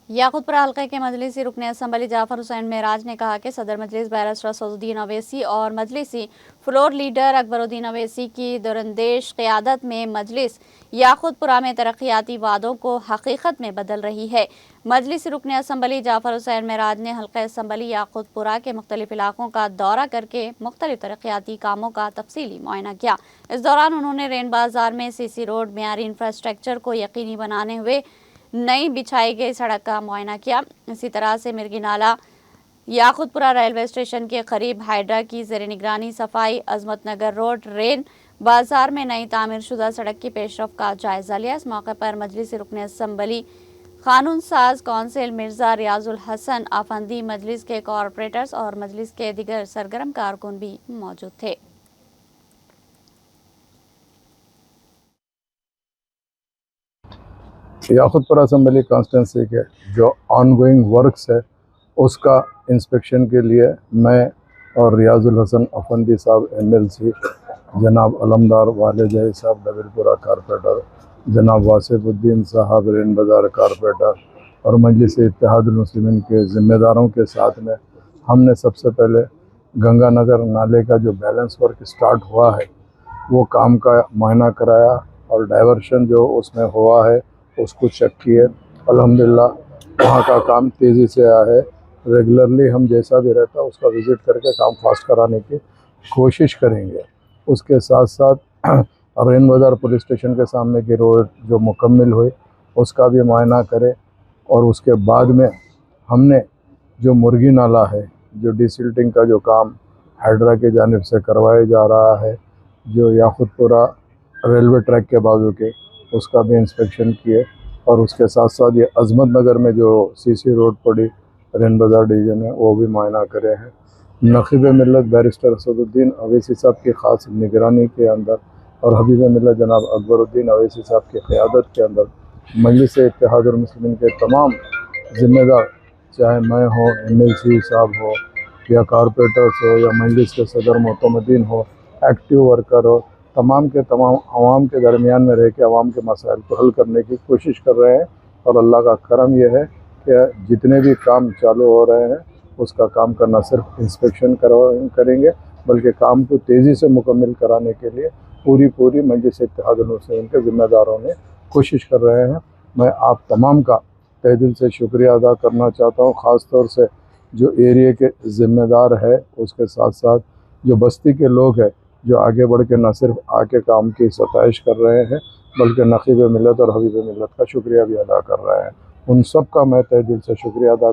یاقوتپورہ حلقے کے مجلسی رکن اسمبلی جعفر حسین معراج نے کہا کہ صدر مجلس بیرسٹر اسدالدین اویسی اور مجلسی فلور لیڈر اکبر الدین اویسی کی دراندیش قیادت میں مجلس یاقوتپورہ میں ترقیاتی وعدوں کو حقیقت میں بدل رہی ہے۔ مجلسی رکن اسمبلی جعفر حسین معراج نے حلقہ اسمبلی یاقوتپورہ کے مختلف علاقوں کا دورہ کر کے مختلف ترقیاتی کاموں کا تفصیلی معائنہ کیا۔ اس دوران انہوں نے رین بازار میں سی سی روڈ، معیاری انفراسٹرکچر کو یقینی بنانے ہوئے نئی بچھائی گئی سڑک کا معائنہ کیا۔ اسی طرح سے مرگی نالہ یاقوتپورہ ریلوے اسٹیشن کے قریب ہائیڈرا کی زیر نگرانی صفائی، عظمت نگر روڈ، رین بازار میں نئی تعمیر شدہ سڑک کی پیش رفت کا جائزہ لیا۔ اس موقع پر مجلس رکن اسمبلی قانون ساز کونسل مرزا ریاض الحسن افندی، مجلس کے کارپوریٹرز اور مجلس کے دیگر سرگرم کارکن بھی موجود تھے۔ یاقوتپورہ اسمبلی کانسٹیٹنسی کے جو آن گوئنگ ورکس ہے اس کا انسپیکشن کے لیے میں اور ریاض الحسن افندی صاحب MLC، جناب علمدار والد صاحب ڈبل کارپوریٹر، جناب واسف الدین صاحب رین بازار کارپوریٹر اور مجلس اتحاد المسلمین کے ذمہ داروں کے ساتھ میں ہم نے سب سے پہلے گنگا نگر نالے کا جو بیلنس ورک سٹارٹ ہوا ہے وہ کام کا معائنہ کرایا اور ڈائیورشن جو اس میں ہوا ہے اس کو چیک کیے۔ الحمدللہ وہاں کا کام تیزی سے آیا ہے۔ ریگولرلی ہم جیسا بھی رہتا اس کا وزٹ کر کے کام فاسٹ کرانے کی کوشش کریں گے۔ اس کے ساتھ ساتھ رین بازار پولیس اسٹیشن کے سامنے کی روڈ جو مکمل ہوئی اس کا بھی معائنہ کرے، اور اس کے بعد میں ہم نے جو مرگی نالہ ہے، جو ڈی سلٹنگ کا جو کام ہائیڈرا کی جانب سے کروایا جا رہا ہے، جو یاقوتپورہ ریلوے ٹریک کے بازو کے، اس کا بھی انسپیکشن کیے، اور اس کے ساتھ ساتھ یہ عظمت نگر میں جو CC روڈ پڑی رین بازار ڈویژن ہے وہ بھی معائنہ کرے ہیں۔ نقیب ملت بیرسٹر اسدالدین اویسی صاحب کی خاص نگرانی کے اندر اور حبیب ملت جناب اکبر الدین اویسی صاحب کی قیادت کے اندر مجلس اتحاد المسلمین کے تمام ذمہ دار، چاہے میں ہوں، MLC صاحب ہو یا کارپوریٹرز ہو یا مجلس کے صدر معتمدین ہو، ایکٹیو ورکر ہو، تمام کے تمام عوام کے درمیان میں رہ کے عوام کے مسائل کو حل کرنے کی کوشش کر رہے ہیں۔ اور اللہ کا کرم یہ ہے کہ جتنے بھی کام چالو ہو رہے ہیں اس کا کام کرنا صرف انسپیکشن کریں گے، بلکہ کام کو تیزی سے مکمل کرانے کے لیے پوری مجلس اتحاد المسلمین کے ذمہ داروں نے کوشش کر رہے ہیں۔ میں آپ تمام کا تہ دل سے شکریہ ادا کرنا چاہتا ہوں، خاص طور سے جو ایریے کے ذمہ دار ہے، اس کے ساتھ ساتھ جو بستی کے لوگ ہیں جو آگے بڑھ کے نہ صرف آ کے کام کی ستائش کر رہے ہیں بلکہ نقیب ملت اور حبیب ملت کا شکریہ بھی ادا کر رہے ہیں۔ ان سب کا میں تہ دل سے شکریہ ادا